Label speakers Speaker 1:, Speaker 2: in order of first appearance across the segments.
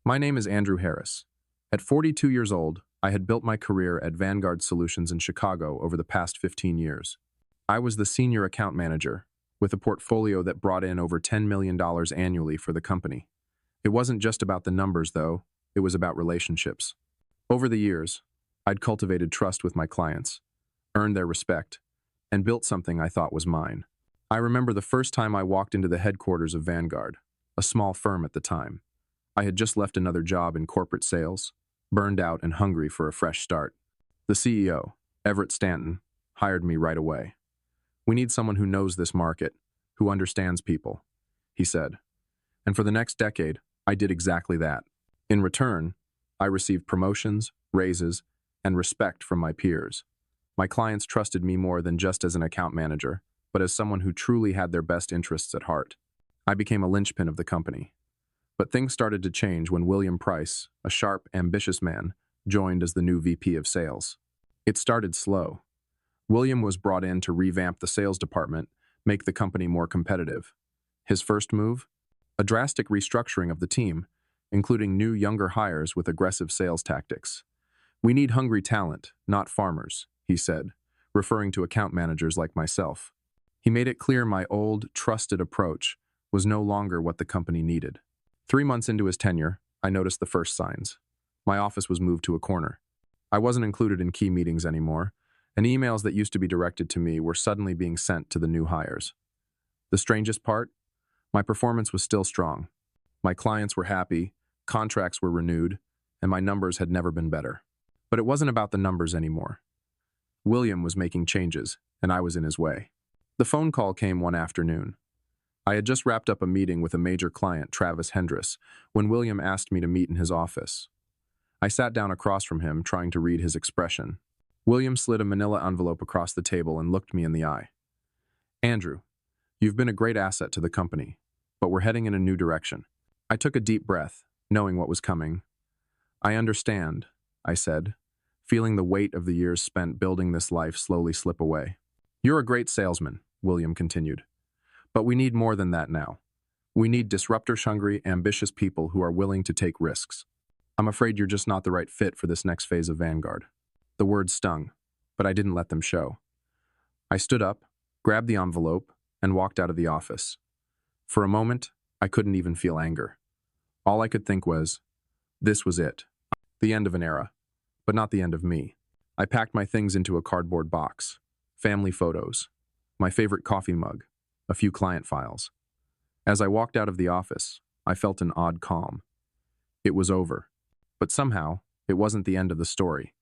Speaker 1: My name is Andrew Harris. At 42 years old, I had built my career at Vanguard Solutions in Chicago over the past 15 years. I was the senior account manager, with a portfolio that brought in over $10 million annually for the company. It wasn't just about the numbers, though, it was about relationships. Over the years, I'd cultivated trust with my clients, earned their respect, and built something I thought was mine. I remember the first time I walked into the headquarters of Vanguard, a small firm at the time. I had just left another job in corporate sales, burned out and hungry for a fresh start. The CEO, Everett Stanton, hired me right away. "We need someone who knows this market, who understands people," he said. And for the next decade, I did exactly that. In return, I received promotions, raises, and respect from my peers. My clients trusted me more than just as an account manager, but as someone who truly had their best interests at heart. I became a linchpin of the company. But things started to change when William Price, a sharp, ambitious man, joined as the new VP of sales. It started slow. William was brought in to revamp the sales department, make the company more competitive. His first move? A drastic restructuring of the team, including new younger hires with aggressive sales tactics. "We need hungry talent, not farmers," he said, referring to account managers like myself. He made it clear my old, trusted approach was no longer what the company needed. 3 months into his tenure, I noticed the first signs. My office was moved to a corner. I wasn't included in key meetings anymore, and emails that used to be directed to me were suddenly being sent to the new hires. The strangest part? My performance was still strong. My clients were happy, contracts were renewed, and my numbers had never been better. But it wasn't about the numbers anymore. William was making changes, and I was in his way. The phone call came one afternoon. I had just wrapped up a meeting with a major client, Travis Hendris, when William asked me to meet in his office. I sat down across from him, trying to read his expression. William slid a manila envelope across the table and looked me in the eye. "Andrew, you've been a great asset to the company, but we're heading in a new direction." I took a deep breath, knowing what was coming. "I understand," I said, feeling the weight of the years spent building this life slowly slip away. "You're a great salesman," William continued. "But we need more than that now. We need disruptor-hungry, ambitious people who are willing to take risks. I'm afraid you're just not the right fit for this next phase of Vanguard." The words stung, but I didn't let them show. I stood up, grabbed the envelope, and walked out of the office. For a moment, I couldn't even feel anger. All I could think was, this was it. The end of an era, but not the end of me. I packed my things into a cardboard box, family photos, my favorite coffee mug, a few client files. As I walked out of the office, I felt an odd calm. It was over. But somehow, it wasn't the end of the story.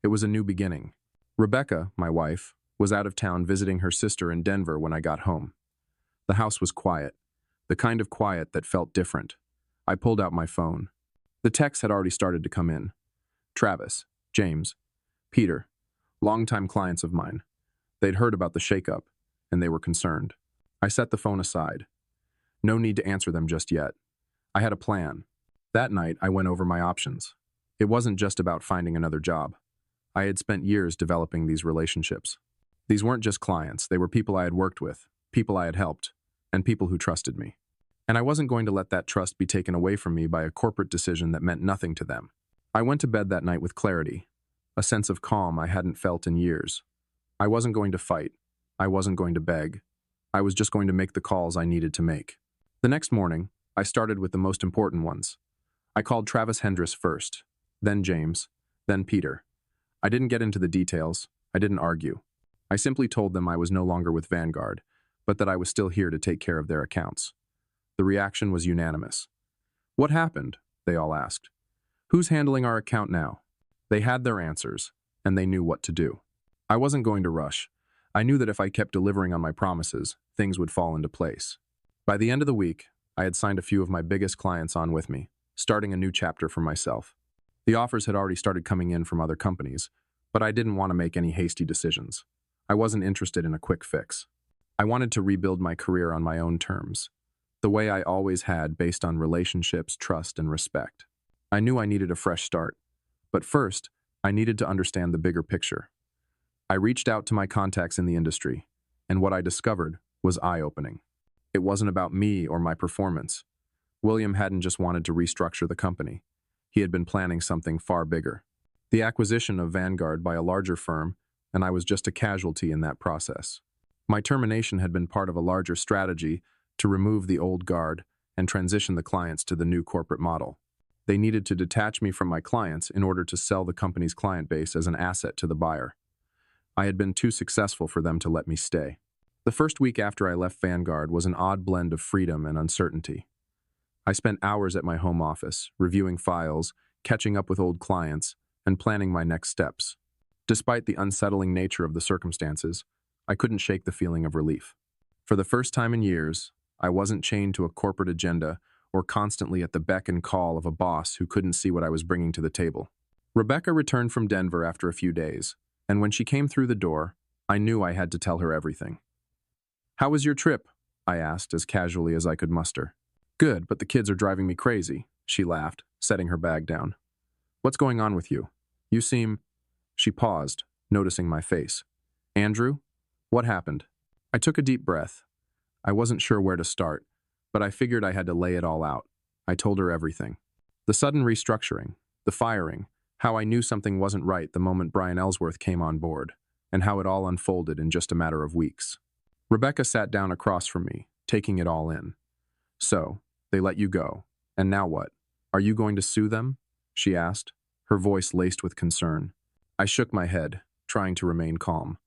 Speaker 1: It was a new beginning. Rebecca, my wife, was out of town visiting her sister in Denver when I got home. The house was quiet, the kind of quiet that felt different. I pulled out my phone. The texts had already started to come in. Travis, James, Peter, longtime clients of mine. They'd heard about the shakeup, and they were concerned. I set the phone aside. No need to answer them just yet. I had a plan. That night, I went over my options. It wasn't just about finding another job. I had spent years developing these relationships. These weren't just clients, they were people I had worked with, people I had helped, and people who trusted me. And I wasn't going to let that trust be taken away from me by a corporate decision that meant nothing to them. I went to bed that night with clarity, a sense of calm I hadn't felt in years. I wasn't going to fight. I wasn't going to beg. I was just going to make the calls I needed to make. The next morning, I started with the most important ones. I called Travis Hendris first, then James, then Peter. I didn't get into the details. I didn't argue. I simply told them I was no longer with Vanguard, but that I was still here to take care of their accounts. The reaction was unanimous. "What happened?" they all asked. "Who's handling our account now?" They had their answers, and they knew what to do. I wasn't going to rush. I knew that if I kept delivering on my promises, things would fall into place. By the end of the week, I had signed a few of my biggest clients on with me, starting a new chapter for myself. The offers had already started coming in from other companies, but I didn't want to make any hasty decisions. I wasn't interested in a quick fix. I wanted to rebuild my career on my own terms, the way I always had, based on relationships, trust, and respect. I knew I needed a fresh start, but first, I needed to understand the bigger picture. I reached out to my contacts in the industry, and what I discovered was eye-opening. It wasn't about me or my performance, William hadn't just wanted to restructure the company. He had been planning something far bigger. The acquisition of Vanguard by a larger firm, and I was just a casualty in that process. My termination had been part of a larger strategy to remove the old guard and transition the clients to the new corporate model. They needed to detach me from my clients in order to sell the company's client base as an asset to the buyer. I had been too successful for them to let me stay. The first week after I left Vanguard was an odd blend of freedom and uncertainty. I spent hours at my home office, reviewing files, catching up with old clients, and planning my next steps. Despite the unsettling nature of the circumstances, I couldn't shake the feeling of relief. For the first time in years, I wasn't chained to a corporate agenda or constantly at the beck and call of a boss who couldn't see what I was bringing to the table. Rebecca returned from Denver after a few days, and when she came through the door, I knew I had to tell her everything. "How was your trip?" I asked as casually as I could muster. "Good, but the kids are driving me crazy," she laughed, setting her bag down. "What's going on with you? You seem—" She paused, noticing my face. "Andrew? What happened?" I took a deep breath. I wasn't sure where to start, but I figured I had to lay it all out. I told her everything. The sudden restructuring, the firing, how I knew something wasn't right the moment Brian Ellsworth came on board, and how it all unfolded in just a matter of weeks. Rebecca sat down across from me, taking it all in. "So, they let you go. And now what? Are you going to sue them?" she asked, her voice laced with concern. I shook my head, trying to remain calm.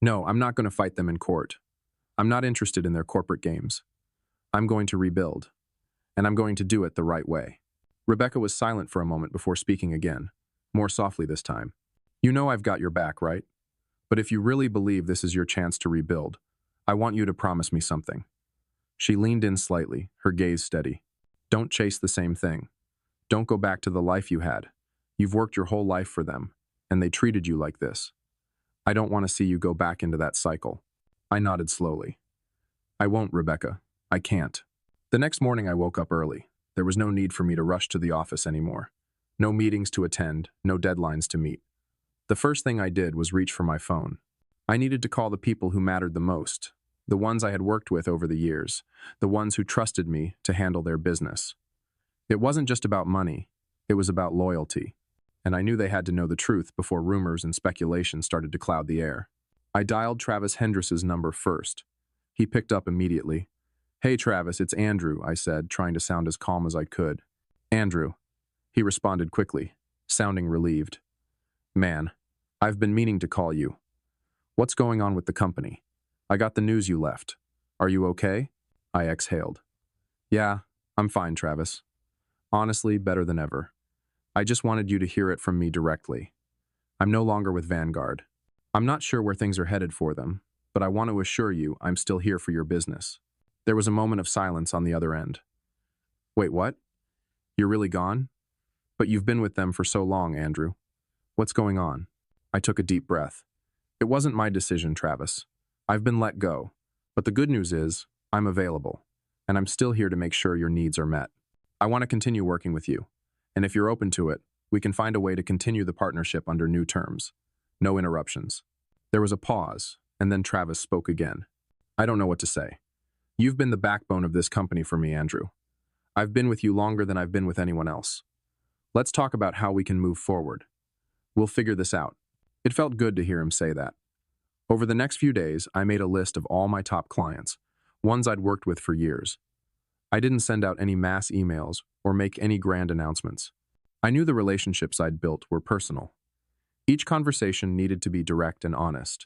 Speaker 1: "No, I'm not going to fight them in court. I'm not interested in their corporate games. I'm going to rebuild, and I'm going to do it the right way." Rebecca was silent for a moment before speaking again, more softly this time. "You know I've got your back, right? But if you really believe this is your chance to rebuild, I want you to promise me something." She leaned in slightly, her gaze steady. "Don't chase the same thing. Don't go back to the life you had. You've worked your whole life for them, and they treated you like this. I don't want to see you go back into that cycle." I nodded slowly. "I won't, Rebecca. I can't." The next morning I woke up early. There was no need for me to rush to the office anymore. No meetings to attend, no deadlines to meet. The first thing I did was reach for my phone. I needed to call the people who mattered the most, the ones I had worked with over the years, the ones who trusted me to handle their business. It wasn't just about money, it was about loyalty, and I knew they had to know the truth before rumors and speculation started to cloud the air. I dialed Travis Hendriss's number first. He picked up immediately. "Hey Travis, it's Andrew," I said, trying to sound as calm as I could. "Andrew." He responded quickly, sounding relieved. "Man, I've been meaning to call you. What's going on with the company? I got the news you left. Are you okay?" I exhaled. "Yeah, I'm fine, Travis. Honestly, better than ever. I just wanted you to hear it from me directly. I'm no longer with Vanguard. I'm not sure where things are headed for them, but I want to assure you I'm still here for your business." There was a moment of silence on the other end. "Wait, what? You're really gone? But you've been with them for so long, Andrew. What's going on?" I took a deep breath. "It wasn't my decision, Travis. I've been let go. But the good news is, I'm available, and I'm still here to make sure your needs are met. I want to continue working with you, and if you're open to it, we can find a way to continue the partnership under new terms. No interruptions." There was a pause, and then Travis spoke again. "I don't know what to say. You've been the backbone of this company for me, Andrew. I've been with you longer than I've been with anyone else. Let's talk about how we can move forward. We'll figure this out." It felt good to hear him say that. Over the next few days, I made a list of all my top clients, ones I'd worked with for years. I didn't send out any mass emails or make any grand announcements. I knew the relationships I'd built were personal. Each conversation needed to be direct and honest.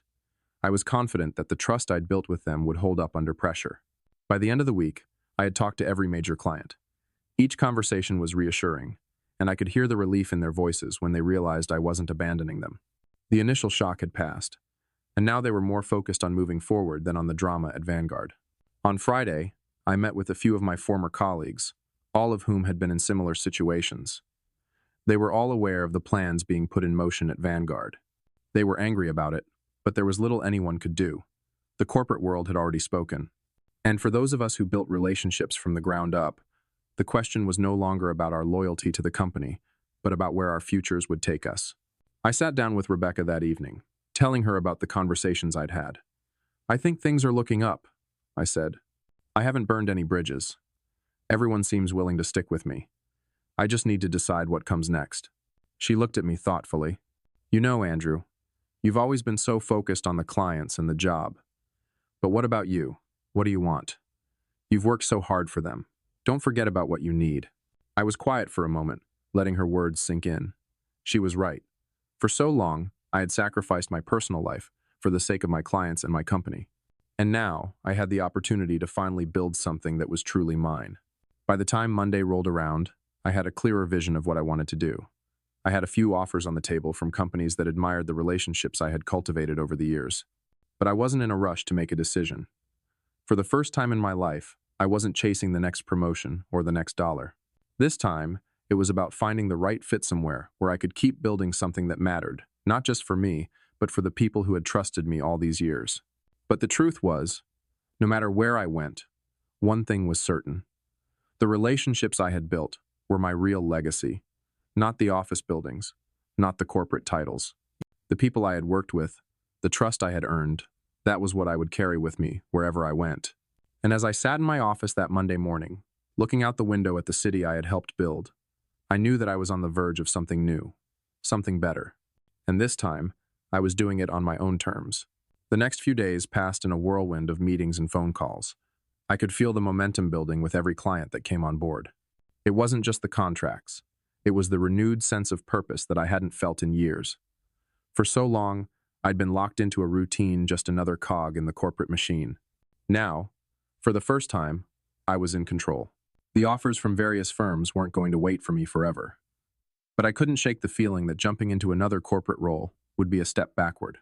Speaker 1: I was confident that the trust I'd built with them would hold up under pressure. By the end of the week, I had talked to every major client. Each conversation was reassuring, and I could hear the relief in their voices when they realized I wasn't abandoning them. The initial shock had passed, and now they were more focused on moving forward than on the drama at Vanguard. On Friday, I met with a few of my former colleagues, all of whom had been in similar situations. They were all aware of the plans being put in motion at Vanguard. They were angry about it, but there was little anyone could do. The corporate world had already spoken. And for those of us who built relationships from the ground up, the question was no longer about our loyalty to the company, but about where our futures would take us. I sat down with Rebecca that evening, telling her about the conversations I'd had. "I think things are looking up," I said. "I haven't burned any bridges. Everyone seems willing to stick with me. I just need to decide what comes next. She looked at me thoughtfully. You know, Andrew, you've always been so focused on the clients and the job. But what about you? What do you want? You've worked so hard for them. Don't forget about what you need. I was quiet for a moment, letting her words sink in. She was right. For so long, I had sacrificed my personal life for the sake of my clients and my company. And now, I had the opportunity to finally build something that was truly mine. By the time Monday rolled around, I had a clearer vision of what I wanted to do. I had a few offers on the table from companies that admired the relationships I had cultivated over the years. But I wasn't in a rush to make a decision. For the first time in my life, I wasn't chasing the next promotion or the next dollar. This time, it was about finding the right fit somewhere where I could keep building something that mattered, not just for me, but for the people who had trusted me all these years. But the truth was, no matter where I went, one thing was certain. The relationships I had built were my real legacy, not the office buildings, not the corporate titles. The people I had worked with, the trust I had earned, that was what I would carry with me wherever I went. And as I sat in my office that Monday morning, looking out the window at the city I had helped build, I knew that I was on the verge of something new, something better. And this time, I was doing it on my own terms. The next few days passed in a whirlwind of meetings and phone calls. I could feel the momentum building with every client that came on board. It wasn't just the contracts. It was the renewed sense of purpose that I hadn't felt in years. For so long, I'd been locked into a routine, just another cog in the corporate machine. Now, for the first time, I was in control. The offers from various firms weren't going to wait for me forever. But I couldn't shake the feeling that jumping into another corporate role would be a step backward.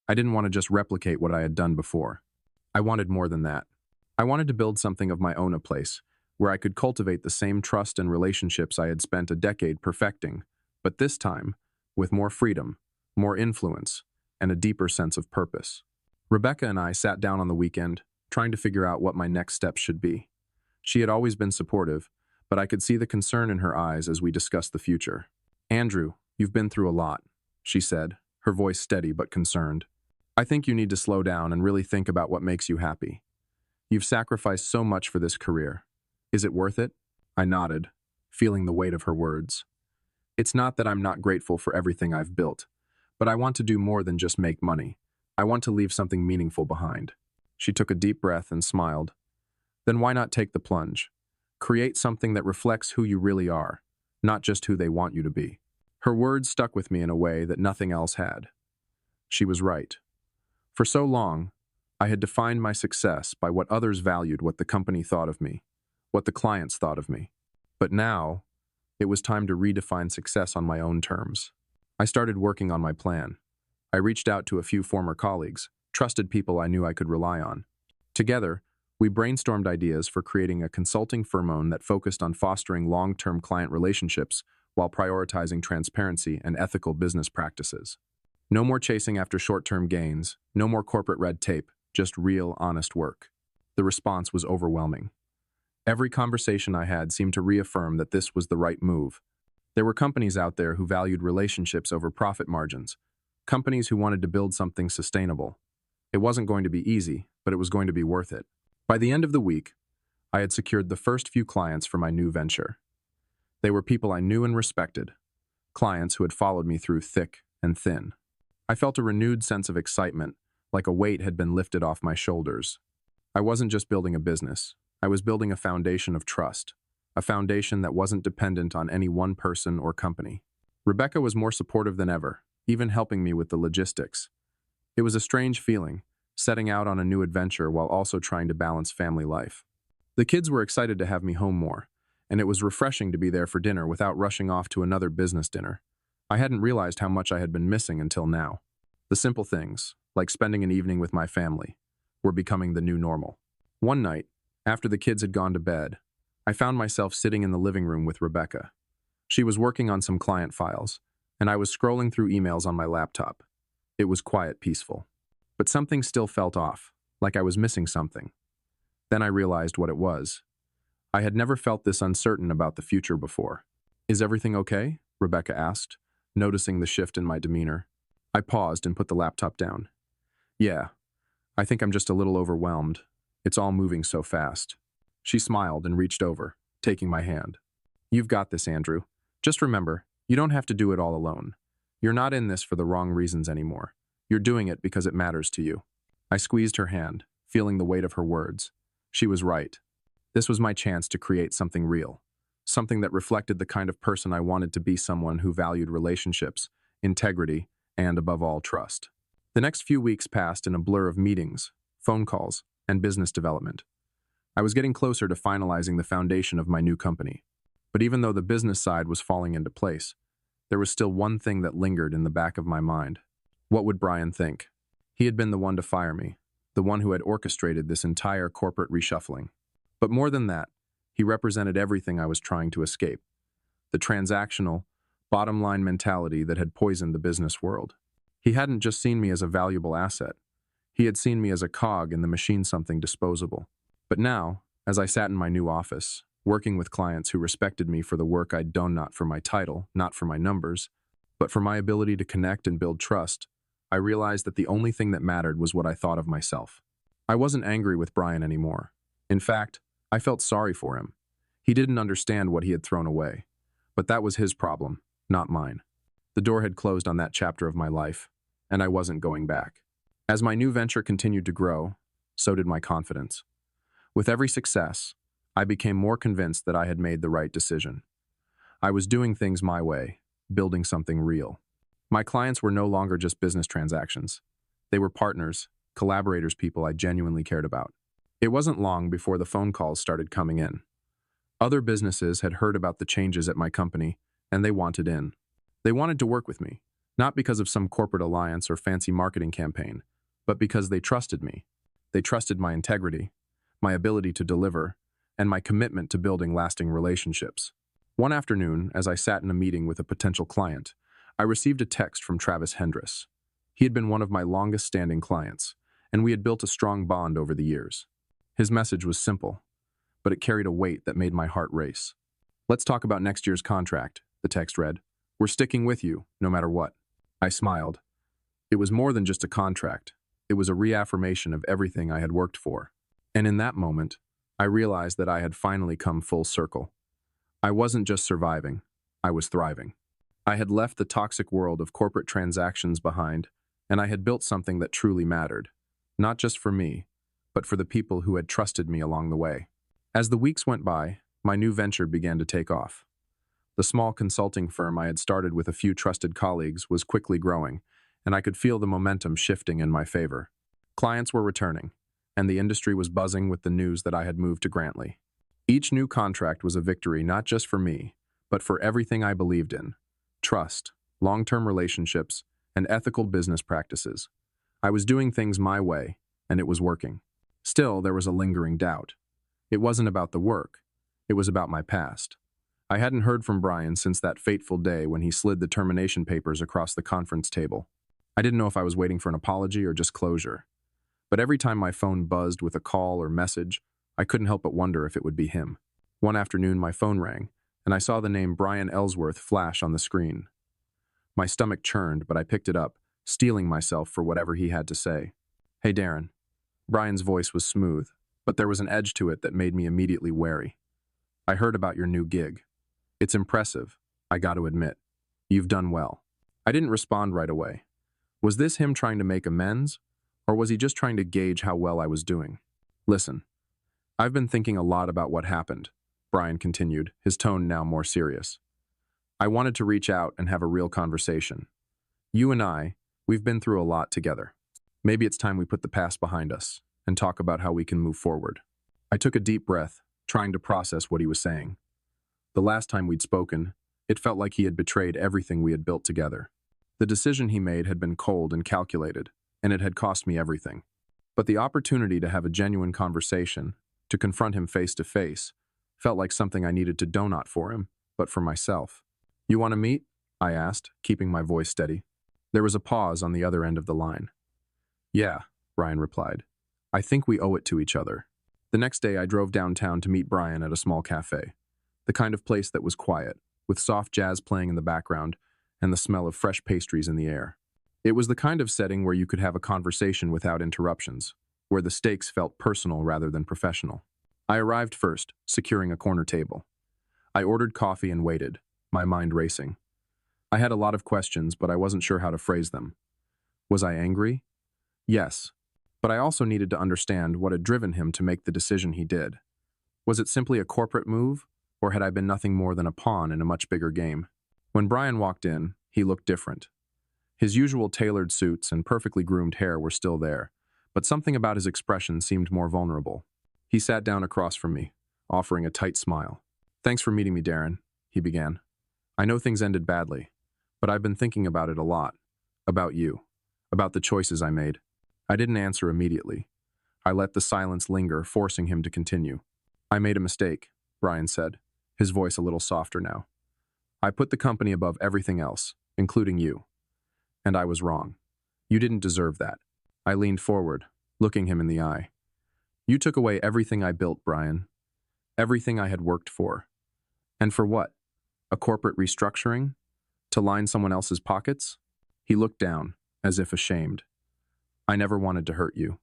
Speaker 1: I didn't want to just replicate what I had done before. I wanted more than that. I wanted to build something of my own, a place where I could cultivate the same trust and relationships I had spent a decade perfecting, but this time, with more freedom, more influence, and a deeper sense of purpose. Rebecca and I sat down on the weekend, trying to figure out what my next steps should be. She had always been supportive, but I could see the concern in her eyes as we discussed the future. Andrew, you've been through a lot, she said, her voice steady but concerned. I think you need to slow down and really think about what makes you happy. You've sacrificed so much for this career. Is it worth it? I nodded, feeling the weight of her words. It's not that I'm not grateful for everything I've built, but I want to do more than just make money. I want to leave something meaningful behind. She took a deep breath and smiled. Then why not take the plunge? Create something that reflects who you really are, not just who they want you to be. Her words stuck with me in a way that nothing else had. She was right. For so long, I had defined my success by what others valued, what the company thought of me, what the clients thought of me. But now, it was time to redefine success on my own terms. I started working on my plan. I reached out to a few former colleagues, trusted people I knew I could rely on. Together, we brainstormed ideas for creating a consulting firm that focused on fostering long-term client relationships while prioritizing transparency and ethical business practices. No more chasing after short-term gains, no more corporate red tape, just real, honest work. The response was overwhelming. Every conversation I had seemed to reaffirm that this was the right move. There were companies out there who valued relationships over profit margins, companies who wanted to build something sustainable. It wasn't going to be easy, but it was going to be worth it. By the end of the week, I had secured the first few clients for my new venture. They were people I knew and respected, clients who had followed me through thick and thin. I felt a renewed sense of excitement, like a weight had been lifted off my shoulders. I wasn't just building a business. I was building a foundation of trust, a foundation that wasn't dependent on any one person or company. Rebecca was more supportive than ever, even helping me with the logistics. It was a strange feeling, setting out on a new adventure while also trying to balance family life. The kids were excited to have me home more, and it was refreshing to be there for dinner without rushing off to another business dinner. I hadn't realized how much I had been missing until now. The simple things, like spending an evening with my family, were becoming the new normal. One night, after the kids had gone to bed, I found myself sitting in the living room with Rebecca. She was working on some client files, and I was scrolling through emails on my laptop. It was quiet, peaceful. But something still felt off, like I was missing something. Then I realized what it was. I had never felt this uncertain about the future before. "Is everything okay?" Rebecca asked, noticing the shift in my demeanor. I paused and put the laptop down. "Yeah, I think I'm just a little overwhelmed. It's all moving so fast." She smiled and reached over, taking my hand. You've got this, Andrew. Just remember, you don't have to do it all alone. You're not in this for the wrong reasons anymore. You're doing it because it matters to you. I squeezed her hand, feeling the weight of her words. She was right. This was my chance to create something real. Something that reflected the kind of person I wanted to be, someone who valued relationships, integrity, and above all, trust. The next few weeks passed in a blur of meetings, phone calls, and business development. I was getting closer to finalizing the foundation of my new company. But even though the business side was falling into place, there was still one thing that lingered in the back of my mind. What would Brian think? He had been the one to fire me, the one who had orchestrated this entire corporate reshuffling. But more than that, he represented everything I was trying to escape. The transactional, bottom-line mentality that had poisoned the business world. He hadn't just seen me as a valuable asset. He had seen me as a cog in the machine, something disposable. But now, as I sat in my new office, working with clients who respected me for the work I'd done, not for my title, not for my numbers, but for my ability to connect and build trust, I realized that the only thing that mattered was what I thought of myself. I wasn't angry with Brian anymore. In fact, I felt sorry for him. He didn't understand what he had thrown away. But that was his problem, not mine. The door had closed on that chapter of my life, and I wasn't going back. As my new venture continued to grow, so did my confidence. With every success, I became more convinced that I had made the right decision. I was doing things my way, building something real. My clients were no longer just business transactions. They were partners, collaborators, people I genuinely cared about. It wasn't long before the phone calls started coming in. Other businesses had heard about the changes at my company, and they wanted in. They wanted to work with me, not because of some corporate alliance or fancy marketing campaign, but because they trusted me. They trusted my integrity, my ability to deliver, and my commitment to building lasting relationships. One afternoon, as I sat in a meeting with a potential client, I received a text from Travis Hendris. He had been one of my longest-standing clients, and we had built a strong bond over the years. His message was simple, but it carried a weight that made my heart race. "Let's talk about next year's contract," the text read. "We're sticking with you, no matter what." I smiled. It was more than just a contract. It was a reaffirmation of everything I had worked for. And in that moment, I realized that I had finally come full circle. I wasn't just surviving, I was thriving. I had left the toxic world of corporate transactions behind, and I had built something that truly mattered, not just for me, but for the people who had trusted me along the way. As the weeks went by, my new venture began to take off. The small consulting firm I had started with a few trusted colleagues was quickly growing, and I could feel the momentum shifting in my favor. Clients were returning, and the industry was buzzing with the news that I had moved to Grantley. Each new contract was a victory not just for me, but for everything I believed in: trust, long-term relationships, and ethical business practices. I was doing things my way, and it was working. Still, there was a lingering doubt. It wasn't about the work. It was about my past. I hadn't heard from Brian since that fateful day when he slid the termination papers across the conference table. I didn't know if I was waiting for an apology or just closure. But every time my phone buzzed with a call or message, I couldn't help but wonder if it would be him. One afternoon, my phone rang, and I saw the name Brian Ellsworth flash on the screen. My stomach churned, but I picked it up, steeling myself for whatever he had to say. "Hey, Darren." Brian's voice was smooth, but there was an edge to it that made me immediately wary. "I heard about your new gig. It's impressive, I got to admit. You've done well." I didn't respond right away. Was this him trying to make amends, or was he just trying to gauge how well I was doing? "Listen, I've been thinking a lot about what happened," Brian continued, his tone now more serious. "I wanted to reach out and have a real conversation. You and we've been through a lot together. Maybe it's time we put the past behind us and talk about how we can move forward." I took a deep breath, trying to process what he was saying. The last time we'd spoken, it felt like he had betrayed everything we had built together. The decision he made had been cold and calculated, and it had cost me everything. But the opportunity to have a genuine conversation, to confront him face to face, felt like something I needed to do not for him, but for myself. "You want to meet?" I asked, keeping my voice steady. There was a pause on the other end of the line. "Yeah," Brian replied. "I think we owe it to each other." The next day, I drove downtown to meet Brian at a small cafe. The kind of place that was quiet, with soft jazz playing in the background and the smell of fresh pastries in the air. It was the kind of setting where you could have a conversation without interruptions, where the stakes felt personal rather than professional. I arrived first, securing a corner table. I ordered coffee and waited, my mind racing. I had a lot of questions, but I wasn't sure how to phrase them. Was I angry? Yes. But I also needed to understand what had driven him to make the decision he did. Was it simply a corporate move, or had I been nothing more than a pawn in a much bigger game? When Brian walked in, he looked different. His usual tailored suits and perfectly groomed hair were still there, but something about his expression seemed more vulnerable. He sat down across from me, offering a tight smile. "Thanks for meeting me, Darren," he began. "I know things ended badly, but I've been thinking about it a lot. About you. About the choices I made." I didn't answer immediately. I let the silence linger, forcing him to continue. "I made a mistake," Brian said, his voice a little softer now. "I put the company above everything else, including you. And I was wrong. You didn't deserve that." I leaned forward, looking him in the eye. "You took away everything I built, Brian. Everything I had worked for. And for what? A corporate restructuring? To line someone else's pockets?" He looked down, as if ashamed. "I never wanted to hurt you.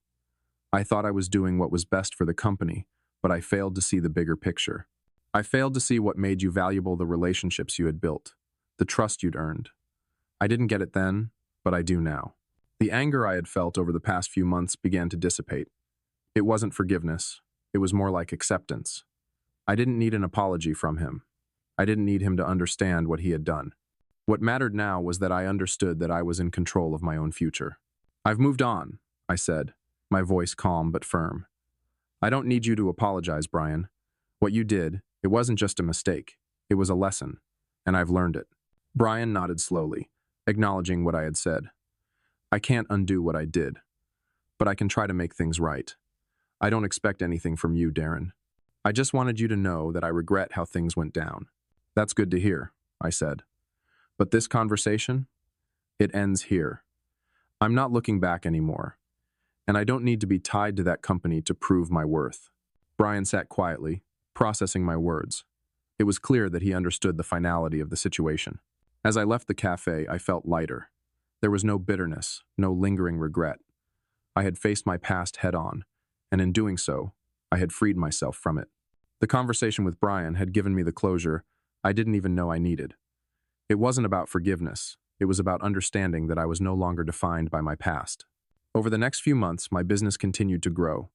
Speaker 1: I thought I was doing what was best for the company, but I failed to see the bigger picture. I failed to see what made you valuable, the relationships you had built, the trust you'd earned. I didn't get it then, but I do now." The anger I had felt over the past few months began to dissipate. It wasn't forgiveness. It was more like acceptance. I didn't need an apology from him. I didn't need him to understand what he had done. What mattered now was that I understood that I was in control of my own future. "I've moved on," I said, my voice calm but firm. "I don't need you to apologize, Brian. What you did, it wasn't just a mistake. It was a lesson, and I've learned it." Brian nodded slowly, acknowledging what I had said. "I can't undo what I did, but I can try to make things right. I don't expect anything from you, Darren. I just wanted you to know that I regret how things went down." "That's good to hear," I said. "But this conversation? It ends here. I'm not looking back anymore, and I don't need to be tied to that company to prove my worth." Brian sat quietly, processing my words. It was clear that he understood the finality of the situation. As I left the cafe, I felt lighter. There was no bitterness, no lingering regret. I had faced my past head-on, and in doing so, I had freed myself from it. The conversation with Brian had given me the closure I didn't even know I needed. It wasn't about forgiveness. It was about understanding that I was no longer defined by my past. Over the next few months, my business continued to grow.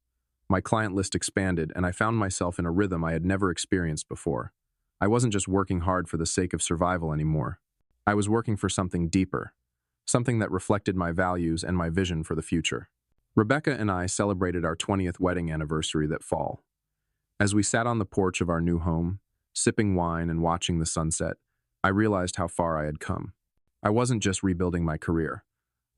Speaker 1: My client list expanded, and I found myself in a rhythm I had never experienced before. I wasn't just working hard for the sake of survival anymore. I was working for something deeper, something that reflected my values and my vision for the future. Rebecca and I celebrated our 20th wedding anniversary that fall. As we sat on the porch of our new home, sipping wine and watching the sunset, I realized how far I had come. I wasn't just rebuilding my career.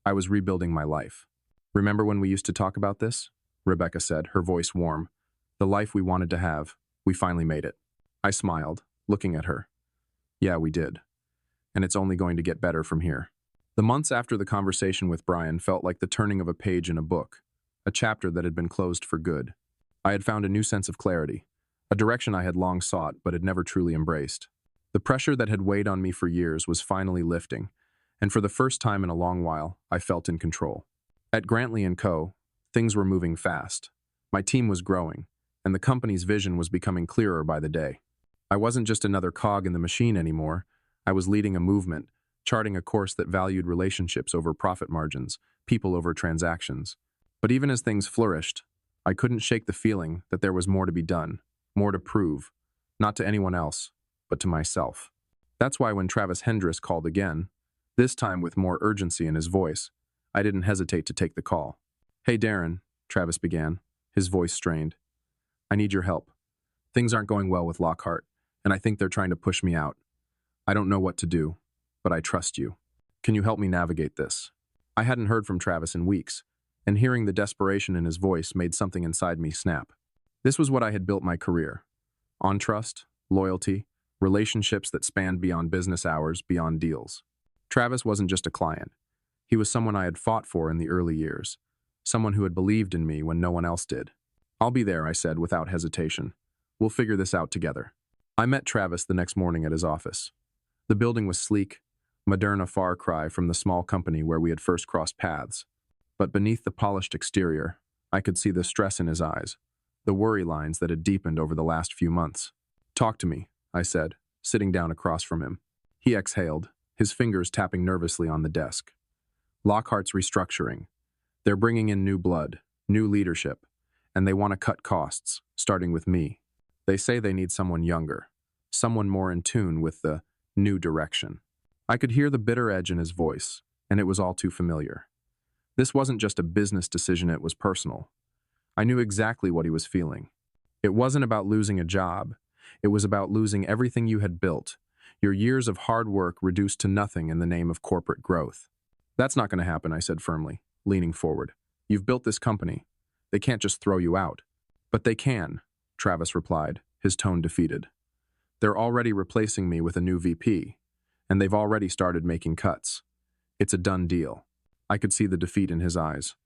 Speaker 1: I was rebuilding my life. "Remember when we used to talk about this?" Rebecca said, her voice warm. "The life we wanted to have, we finally made it." I smiled, looking at her. "Yeah, we did. And it's only going to get better from here." The months after the conversation with Brian felt like the turning of a page in a book, a chapter that had been closed for good. I had found a new sense of clarity, a direction I had long sought but had never truly embraced. The pressure that had weighed on me for years was finally lifting, and for the first time in a long while, I felt in control. At Grantley & Co., things were moving fast. My team was growing, and the company's vision was becoming clearer by the day. I wasn't just another cog in the machine anymore. I was leading a movement, charting a course that valued relationships over profit margins, people over transactions. But even as things flourished, I couldn't shake the feeling that there was more to be done, more to prove, not to anyone else, but to myself. That's why when Travis Hendris called again, this time with more urgency in his voice, I didn't hesitate to take the call. "Hey, Darren," Travis began, his voice strained. "I need your help. Things aren't going well with Lockhart, and I think they're trying to push me out. I don't know what to do, but I trust you. Can you help me navigate this?" I hadn't heard from Travis in weeks, and hearing the desperation in his voice made something inside me snap. This was what I had built my career. On trust, loyalty, relationships that spanned beyond business hours, beyond deals. Travis wasn't just a client. He was someone I had fought for in the early years, someone who had believed in me when no one else did. "I'll be there," I said without hesitation. "We'll figure this out together." I met Travis the next morning at his office. The building was sleek, modern, a far cry from the small company where we had first crossed paths. But beneath the polished exterior, I could see the stress in his eyes, the worry lines that had deepened over the last few months. "Talk to me," I said, sitting down across from him. He exhaled, his fingers tapping nervously on the desk. "Lockhart's restructuring. They're bringing in new blood, new leadership, and they want to cut costs, starting with me. They say they need someone younger, someone more in tune with the new direction." I could hear the bitter edge in his voice, and it was all too familiar. This wasn't just a business decision, it was personal. I knew exactly what he was feeling. It wasn't about losing a job. It was about losing everything you had built, your years of hard work reduced to nothing in the name of corporate growth. "That's not going to happen," I said firmly, leaning forward. "You've built this company. They can't just throw you out." "But they can," Travis replied, his tone defeated. "They're already replacing me with a new VP, and they've already started making cuts. It's a done deal." I could see the defeat in his eyes,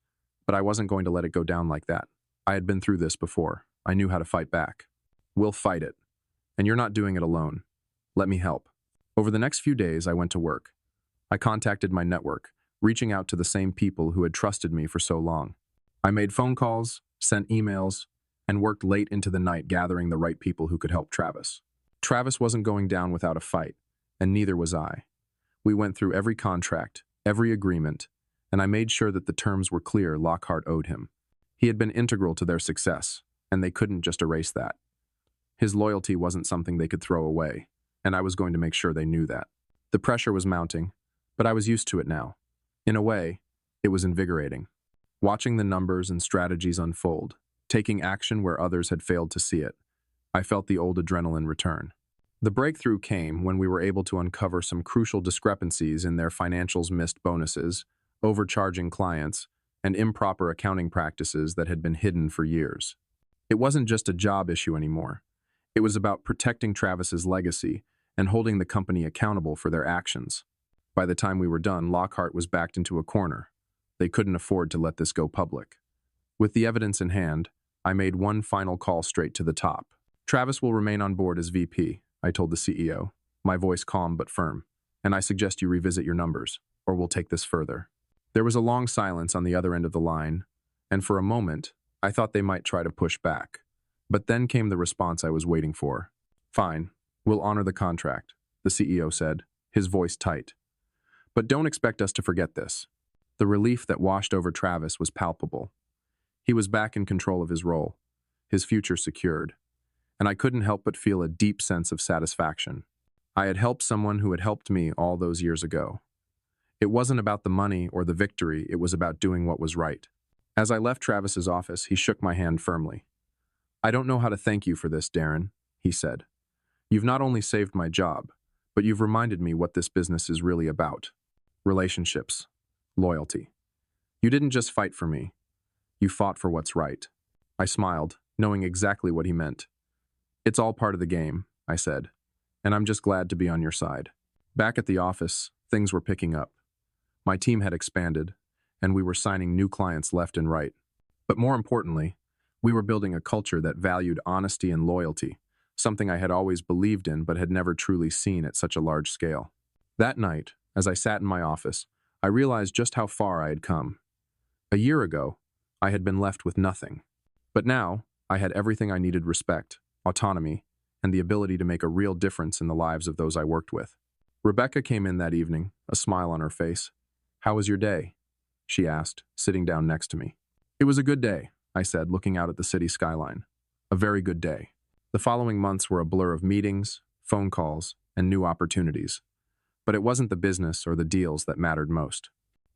Speaker 1: but I wasn't going to let it go down like that. I had been through this before. I knew how to fight back. "We'll fight it. And you're not doing it alone. Let me help." Over the next few days, I went to work. I contacted my network, reaching out to the same people who had trusted me for so long. I made phone calls, sent emails, and worked late into the night gathering the right people who could help Travis. Travis wasn't going down without a fight, and neither was I. We went through every contract, every agreement, and I made sure that the terms were clear Lockhart owed him. He had been integral to their success, and they couldn't just erase that. His loyalty wasn't something they could throw away, and I was going to make sure they knew that. The pressure was mounting, but I was used to it now. In a way, it was invigorating. Watching the numbers and strategies unfold, taking action where others had failed to see it, I felt the old adrenaline return. The breakthrough came when we were able to uncover some crucial discrepancies in their financials, missed bonuses, overcharging clients, and improper accounting practices that had been hidden for years. It wasn't just a job issue anymore. It was about protecting Travis's legacy and holding the company accountable for their actions. By the time we were done, Lockhart was backed into a corner. They couldn't afford to let this go public. With the evidence in hand, I made one final call straight to the top. "Travis will remain on board as VP, I told the CEO, my voice calm but firm, "and I suggest you revisit your numbers, or we'll take this further." There was a long silence on the other end of the line, and for a moment, I thought they might try to push back. But then came the response I was waiting for. "Fine, we'll honor the contract," the CEO said, his voice tight. "But don't expect us to forget this." The relief that washed over Travis was palpable. He was back in control of his role, his future secured, and I couldn't help but feel a deep sense of satisfaction. I had helped someone who had helped me all those years ago. It wasn't about the money or the victory, it was about doing what was right. As I left Travis's office, he shook my hand firmly. "I don't know how to thank you for this, Darren," he said. "You've not only saved my job, but you've reminded me what this business is really about. Relationships, loyalty. You didn't just fight for me. You fought for what's right." I smiled, knowing exactly what he meant. "It's all part of the game," I said, "and I'm just glad to be on your side." Back at the office, things were picking up. My team had expanded, and we were signing new clients left and right. But more importantly, we were building a culture that valued honesty and loyalty, something I had always believed in but had never truly seen at such a large scale. That night, as I sat in my office, I realized just how far I had come. A year ago, I had been left with nothing. But now, I had everything I needed: respect, autonomy, and the ability to make a real difference in the lives of those I worked with. Rebecca came in that evening, a smile on her face. "How was your day?" she asked, sitting down next to me. "It was a good day," I said, looking out at the city skyline. "A very good day." The following months were a blur of meetings, phone calls, and new opportunities. But it wasn't the business or the deals that mattered most.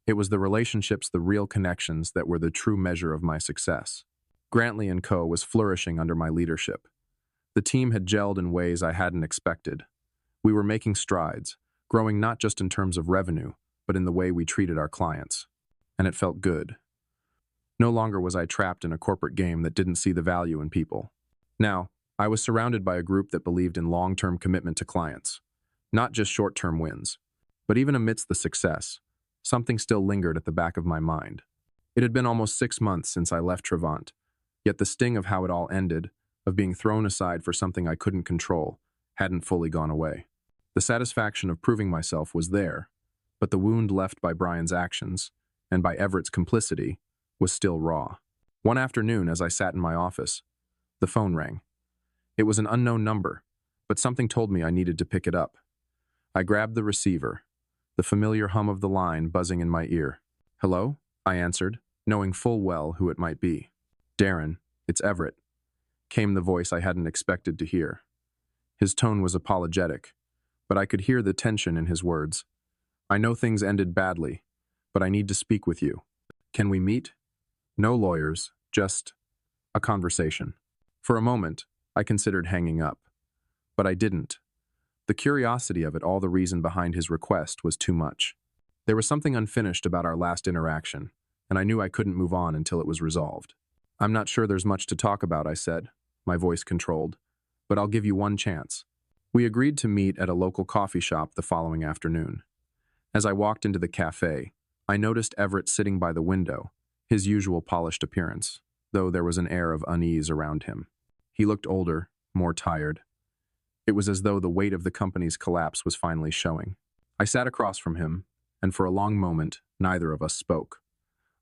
Speaker 1: It was the relationships, the real connections that were the true measure of my success. Grantley & Co. was flourishing under my leadership. The team had gelled in ways I hadn't expected. We were making strides, growing not just in terms of revenue, but in the way we treated our clients. And it felt good. No longer was I trapped in a corporate game that didn't see the value in people. Now, I was surrounded by a group that believed in long-term commitment to clients, not just short-term wins. But even amidst the success, something still lingered at the back of my mind. It had been almost 6 months since I left Trevant, yet the sting of how it all ended, of being thrown aside for something I couldn't control, hadn't fully gone away. The satisfaction of proving myself was there, but the wound left by Brian's actions, and by Everett's complicity, was still raw. One afternoon, as I sat in my office, The phone rang. It was an unknown number, but something told me I needed to pick it up. I grabbed the receiver, the familiar hum of the line buzzing in my ear. "Hello?" I answered, knowing full well who it might be. "Darren, it's Everett," came the voice I hadn't expected to hear. His tone was apologetic, but I could hear the tension in his words. "I know things ended badly, but I need to speak with you. Can we meet? No lawyers, just a conversation." For a moment, I considered hanging up, but I didn't. The curiosity of it, all the reason behind his request, was too much. There was something unfinished about our last interaction, and I knew I couldn't move on until it was resolved. "I'm not sure there's much to talk about," I said, my voice controlled, "but I'll give you one chance." We agreed to meet at a local coffee shop the following afternoon. As I walked into the cafe, I noticed Everett sitting by the window, his usual polished appearance, though there was an air of unease around him. He looked older, more tired. It was as though the weight of the company's collapse was finally showing. I sat across from him, and for a long moment, neither of us spoke.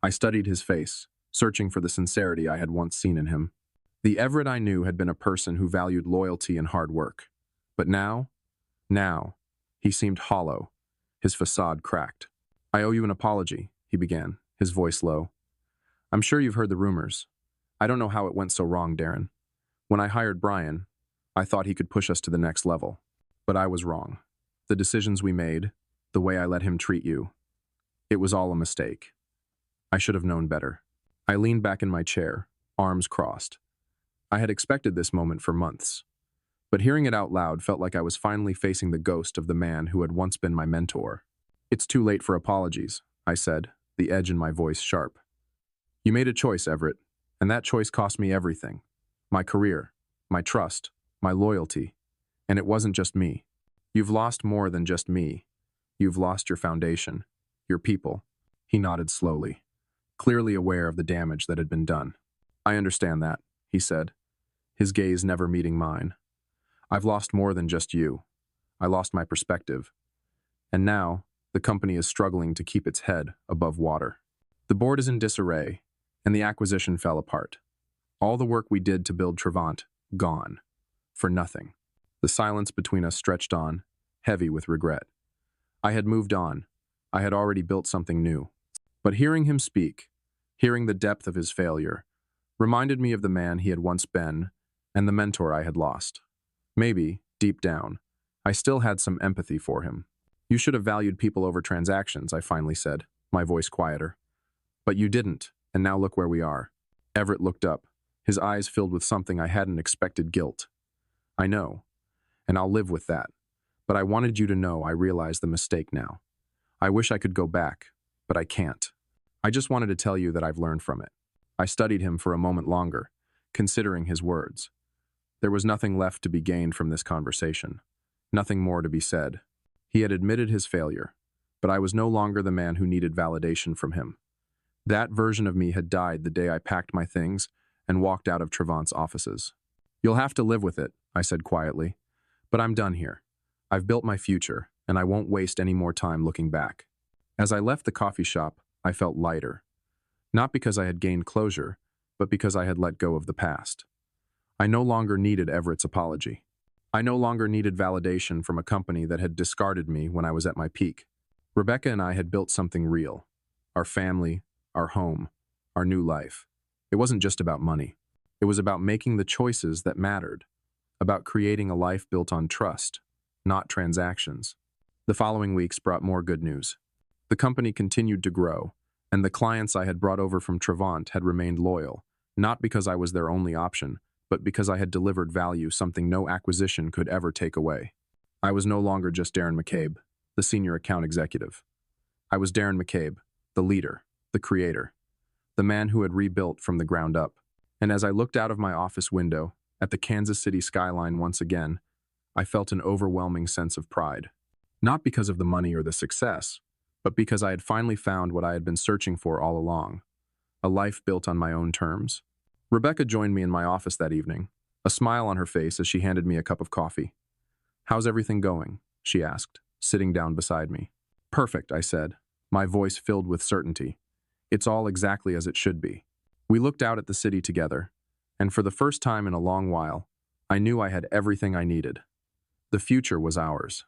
Speaker 1: I studied his face, searching for the sincerity I had once seen in him. The Everett I knew had been a person who valued loyalty and hard work. But now, he seemed hollow, his facade cracked. "I owe you an apology," he began, his voice low. "I'm sure you've heard the rumors. I don't know how it went so wrong, Darren. When I hired Brian, I thought he could push us to the next level. But I was wrong. The decisions we made, the way I let him treat you, it was all a mistake. I should have known better." I leaned back in my chair, arms crossed. I had expected this moment for months, but hearing it out loud felt like I was finally facing the ghost of the man who had once been my mentor. "It's too late for apologies," I said, the edge in my voice sharp. "You made a choice, Everett, and that choice cost me everything. My career, my trust, my loyalty, and it wasn't just me. You've lost more than just me. You've lost your foundation, your people." He nodded slowly, clearly aware of the damage that had been done. "I understand that," he said, his gaze never meeting mine. "I've lost more than just you. I lost my perspective. And now, the company is struggling to keep its head above water. The board is in disarray, and the acquisition fell apart. All the work we did to build Trevant, gone. For nothing." The silence between us stretched on, heavy with regret. I had moved on. I had already built something new. But hearing him speak, hearing the depth of his failure, reminded me of the man he had once been and the mentor I had lost. Maybe, deep down, I still had some empathy for him. "You should have valued people over transactions," I finally said, my voice quieter. "But you didn't, and now look where we are." Everett looked up, his eyes filled with something I hadn't expected: guilt. "I know, and I'll live with that. But I wanted you to know I realize the mistake now. I wish I could go back, but I can't. I just wanted to tell you that I've learned from it." I studied him for a moment longer, considering his words. There was nothing left to be gained from this conversation, nothing more to be said. He had admitted his failure, but I was no longer the man who needed validation from him. That version of me had died the day I packed my things and walked out of Trevant's offices. "You'll have to live with it," I said quietly, "but I'm done here. I've built my future, and I won't waste any more time looking back." As I left the coffee shop, I felt lighter. Not because I had gained closure, but because I had let go of the past. I no longer needed Everett's apology. I no longer needed validation from a company that had discarded me when I was at my peak. Rebecca and I had built something real. Our family, our home, our new life. It wasn't just about money. It was about making the choices that mattered, about creating a life built on trust, not transactions. The following weeks brought more good news. The company continued to grow, and the clients I had brought over from Trevant had remained loyal, not because I was their only option, but because I had delivered value, something no acquisition could ever take away. I was no longer just Darren McCabe, the senior account executive. I was Darren McCabe, the leader, the creator, the man who had rebuilt from the ground up. And as I looked out of my office window at the Kansas City skyline once again, I felt an overwhelming sense of pride. Not because of the money or the success, but because I had finally found what I had been searching for all along, a life built on my own terms. Rebecca joined me in my office that evening, a smile on her face as she handed me a cup of coffee. "How's everything going?" she asked, sitting down beside me. "Perfect," I said, my voice filled with certainty. "It's all exactly as it should be." We looked out at the city together, And for the first time in a long while, I knew I had everything I needed. The future was ours.